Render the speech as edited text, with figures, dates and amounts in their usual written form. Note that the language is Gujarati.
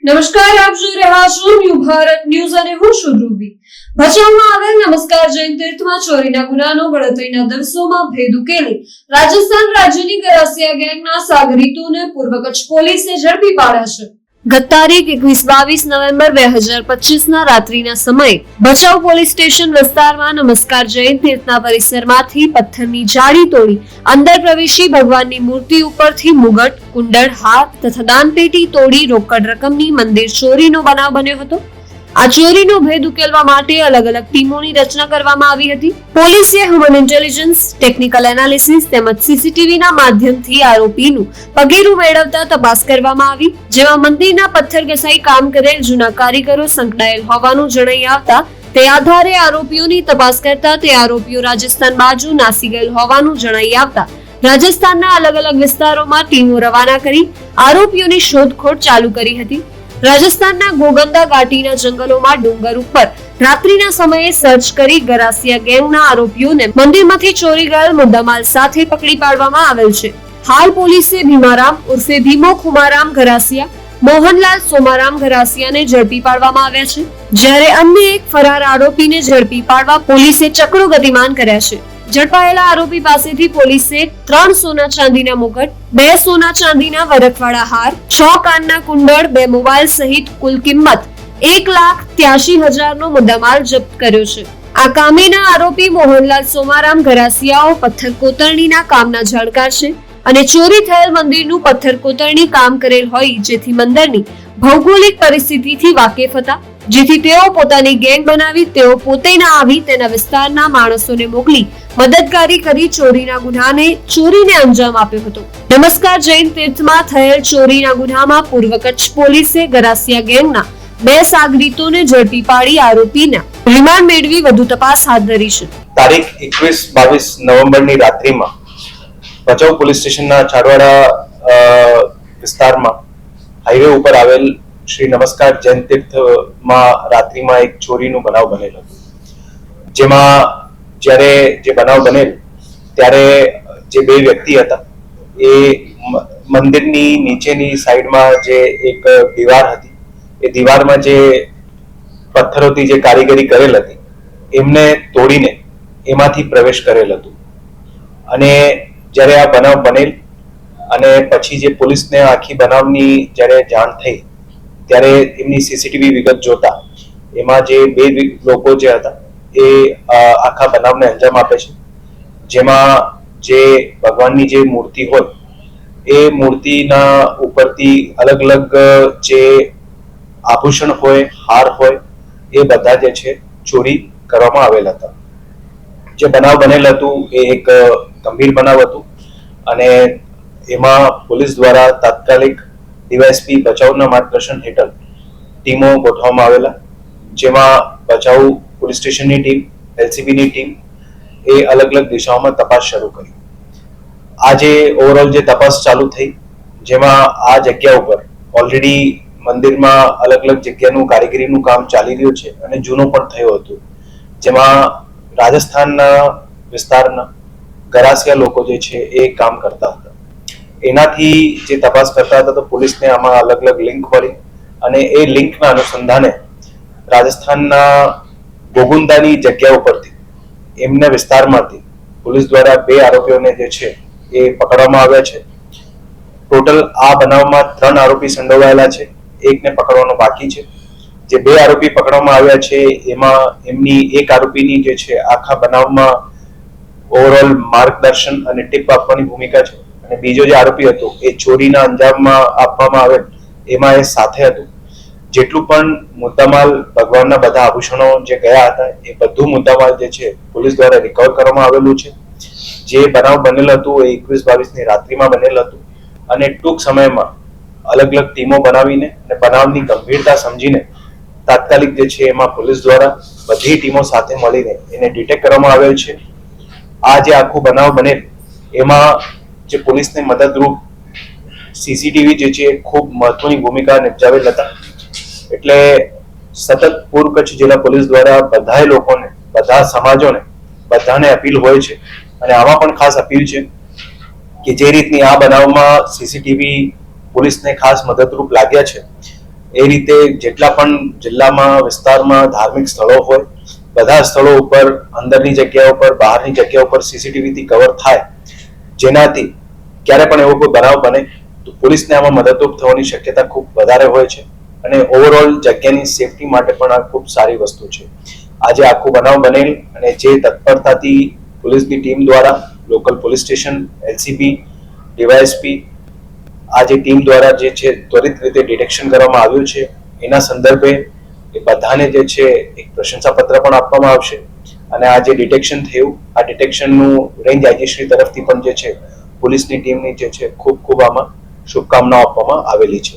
નમસ્કાર, આપ જોઈ રહ્યા છો ન્યૂ ભારત ન્યૂઝ અને હું છું ધ્રુવી. ભચાઉમાં આવેલ નમસ્કાર જૈન તીર્થમાં ચોરીના ગુનાનો ગણતરીના દિવસોમાં ભેદ ઉકેલી રાજસ્થાન રાજ્યની ગરાસિયા ગેંગના સાગરીતોને પૂર્વ કચ્છ પોલીસે ઝડપી પાડ્યા છે. ગત તારીખ 21-22 નવેમ્બર 2025ના રાત્રિના સમયે ભચાઉ પોલીસ સ્ટેશન વિસ્તારમાં નમસ્કાર જૈન તીર્થના પરિસરમાંથી પથ્થરની જાળી તોડી અંદર પ્રવેશી ભગવાનની મૂર્તિ ઉપરથી મુગટ, કુંડળ, હાર તથા દાનપેટી તોડી રોકડ રકમની મંદિર ચોરીનો બનાવ બન્યો હતો. આ ચોરીનો ભેદ ઉકેલવા માટે અલગ અલગ ટીમોની રચના કરવામાં આવી હતી. પોલીસે હ્યુમન ઇન્ટેલિજન્સ, ટેકનિકલ એનાલિસિસ તેમજ સીસીટીવીના માધ્યમથી આરોપીનું પગેરું મેળવતા તપાસ કરવામાં આવી, જેમાં મંદિરના પથ્થર ઘસાઈ કામ કરેલ જૂના કારીગરો સંકળાયેલ હોવાનું જણાઈ આવતા તે આધારે આરોપીઓની તપાસ કરતા તે આરોપીઓ રાજસ્થાન બાજુ નાસી ગયેલ હોવાનું જણાઈ આવતા રાજસ્થાનના અલગ અલગ વિસ્તારોમાં ટીમો રવાના કરી આરોપીઓની શોધખોળ ચાલુ કરી હતી. રાજસ્થાનના ગોગંદા ઘાટીના જંગલોમાં ડુંગર ઉપર રાત્રિના સમયે સર્ચ કરી ગરાસિયા ગેંગના આરોપીઓને મંદિરમાંથી ચોરી ગયેલ મુદ્દામાલ સાથે પકડી પાડવામાં આવેલ છે. હાલ પોલીસે ભીમારામ ઉર્ફે ભીમો ખુમારામ ગરાસિયા, મોહનલાલ સોમારામ ગરાસિયાને ઝડપી પાડવામાં આવ્યા છે, જ્યારે અન્ય એક ફરાર આરોપીને ઝડપી પાડવા પોલીસે ચક્રો ગતિમાન કર્યા છે. ઝડપાયેલા આરોપી પાસેથી પોલીસે 3 સોના ચાંદીના મુગટ, 2 સોના ચાંદીના વરખવાળા હાર, 6 કાનના કુંડળ, 2 મોબાઈલ સહિત કુલ કિંમત 1,83,000 નો મુદ્દામાલ જપ્ત કર્યો છે. આ કામેના આરોપી મોહનલાલ સોમારામ ગરાસિયાઓ પથ્થર કોતરણીના કામના જાણકાર છે અને ચોરી થયેલ મંદિરનું પથ્થર કોતરણી કામ કરેલ હોય, જેથી મંદિરની ભૌગોલિક પરિસ્થિતિથી વાકેફ હતા, જેથી તેઓ પોતાની ગેંગ બનાવી તેઓ પોતે ના આવી તેના વિસ્તારના માણસોને મોકલી મદદગારી કરી ચોરીને અંજામ આપ્યો હતો. નમસ્કાર જૈન તીર્થમાં થયેલ ચોરીના ગુનામાં પૂર્વ કચ્છ પોલીસે ગરાસિયા ગેંગના 2 સાગરીતોને ઝડપી પાડી આરોપીના રિમાન્ડ મેળવી વધુ તપાસ હાથ ધરી છે. તારીખ 21-22 નવેમ્બરની રાત્રિમાં ભચાઉ પોલીસ સ્ટેશનના ચારવાડા વિસ્તારમાં હાઈવે ઉપર આવેલ શ્રી નમસ્કાર જૈન તીર્થમાં રાત્રિમાં એક ચોરીનો બનાવ બનેલ હતો. જેમાં જ્યારે જે બનાવ બનેલ ત્યારે જે 2 વ્યક્તિ હતા એ મંદિરની નીચેની સાઈડમાં જે એક દીવાર હતી એ દીવારમાં જે પથ્થરોથી જે કારીગરી કરેલ હતી એમને તોડીને એમાંથી પ્રવેશ કરેલ હતું. અને જ્યારે આ બનાવ બનેલ અને પછી જે પોલીસને આખી બનાવની જ્યારે જાણ થઈ ત્યારે એમની સીસીટીવી વિગત જોતા એમાં જે 2 લોકો જે હતા એ આખા બનાવને અંજામ આપે છે. જેમાં જે ભગવાનની જે મૂર્તિ હોય એ મૂર્તિના ઉપરથી અલગ અલગ જે આભૂષણ હોય, હાર હોય એ બધા જે છે ચોરી કરવામાં આવેલ હતા. જે બનાવ બનેલ હતું એ એક ગંભીર બનાવ હતું અને એમાં પોલીસ દ્વારા તાત્કાલિક ડીવાયએસપી ભચાઉના માર્ગદર્શન હેઠળ ટીમો ગોઠવવામાં આવેલા, જેમાં ભચાઉ પોલીસ સ્ટેશનની ટીમ, એલસીબીની ટીમ એ અલગ અલગ દિશાઓમાં તપાસ શરૂ કરી. આજે ઓવરઓલ જે તપાસ ચાલુ થઈ જેમાં આ જગ્યા ઉપર ઓલરેડી મંદિરમાં અલગ અલગ જગ્યાનું કારીગરીનું કામ ચાલી રહ્યું છે અને જૂનું પણ થયું હતું, જેમાં રાજસ્થાનના વિસ્તારના ગરાસિયા લોકો જે છે એ કામ કરતા હતા. એનાથી જે તપાસ કરતા હતા તો પોલીસને આમાં અલગ અલગ લિંક મળી અને એ લિંકના અનુસંધાને રાજસ્થાનના ગોગુંદાની જગ્યા ઉપરથી એમના વિસ્તારમાંથી પોલીસ દ્વારા 2 આરોપીઓને જે છે એ પકડવામાં આવ્યા છે. ટોટલ આ બનાવમાં 3 આરોપી સંડોવાયેલા છે, એકને પકડવાનો બાકી છે. જે 2 આરોપી પકડવામાં આવ્યા છે એમાં એમની એક આરોપીની જે છે આખા બનાવમાં ઓવરઓલ માર્ગદર્શન અને ટીપ આપવાની ભૂમિકા છે અને બીજો જે આરોપી હતો એ ચોરીના અંજામમાં આપવામાં આવેલ એમાં એ સાથે હતું. જેટલું પણ મુદ્દામાલ ભગવાનના બધા આભૂષણો જે ગયા હતા એ બધું મુદ્દામાલ જે છે પોલીસ દ્વારા રિકવર કરવામાં આવેલું છે. જે બનાવ બનેલ હતું એ 21-22ની રાત્રિમાં બનેલ હતું અને ટૂંક સમયમાં અલગ અલગ ટીમો બનાવીને અને બનાવની ગંભીરતા સમજીને તાત્કાલિક જે છે એમાં પોલીસ દ્વારા બધી ટીમો સાથે મળીને એને ડિટેક્ટ કરવામાં આવેલ છે. આ જે આખું બનાવ બનેલ એમાં જે પોલીસને મદદરૂપ સીસીટીવી જે છે ખૂબ મહત્વની ભૂમિકા નિભાવેલ હતા. એટલે સતત પૂર્વ કચ્છ જિલ્લા પોલીસ દ્વારા બધા લોકોને, બધા સમાજોને, બધાને અપીલ હોય છે અને આમાં પણ ખાસ અપીલ છે કે જે રીતની આ બનાવમાં સીસીટીવી પોલીસને ખાસ મદદરૂપ લાગ્યા છે એ રીતે જેટલા પણ જિલ્લામાં વિસ્તારમાં ધાર્મિક સ્થળો હોય બધા સ્થળો ઉપર અંદરની જગ્યા ઉપર બહારની જગ્યા ઉપર સીસીટીવીથી કવર થાય, જેનાથી ક્યારે પણ એવો કોઈ બનાવ બને તો પોલીસને આમાં મદદરૂપ થવાની શક્યતા ખૂબ વધારે હોય છે અને ઓવરઓલ જગ્યાની સેફટી માટે પણ આ ખૂબ સારી વસ્તુ છે. આજે આખું બનાવ બનેલ અને જે તત્પરતાથી પોલીસની ટીમ દ્વારા local police station, LCB, DYSP આ જે ટીમ દ્વારા જે છે ત્વરિત રીતે ડિટેક્શન કરવામાં આવ્યું છે, એના સંદર્ભે એ બધાને જે છે એક પ્રશંસાપત્ર પણ આપવામાં આવશે અને આ જે ડિટેક્શન થયું આ ડિટેક્શનનું રેન્જ આઈજીશ્રી તરફથી પણ જે છે પોલીસની ટીમની જે છે ખૂબ ખૂબ આમાં શુભકામનાઓ આપવામાં આવેલી છે.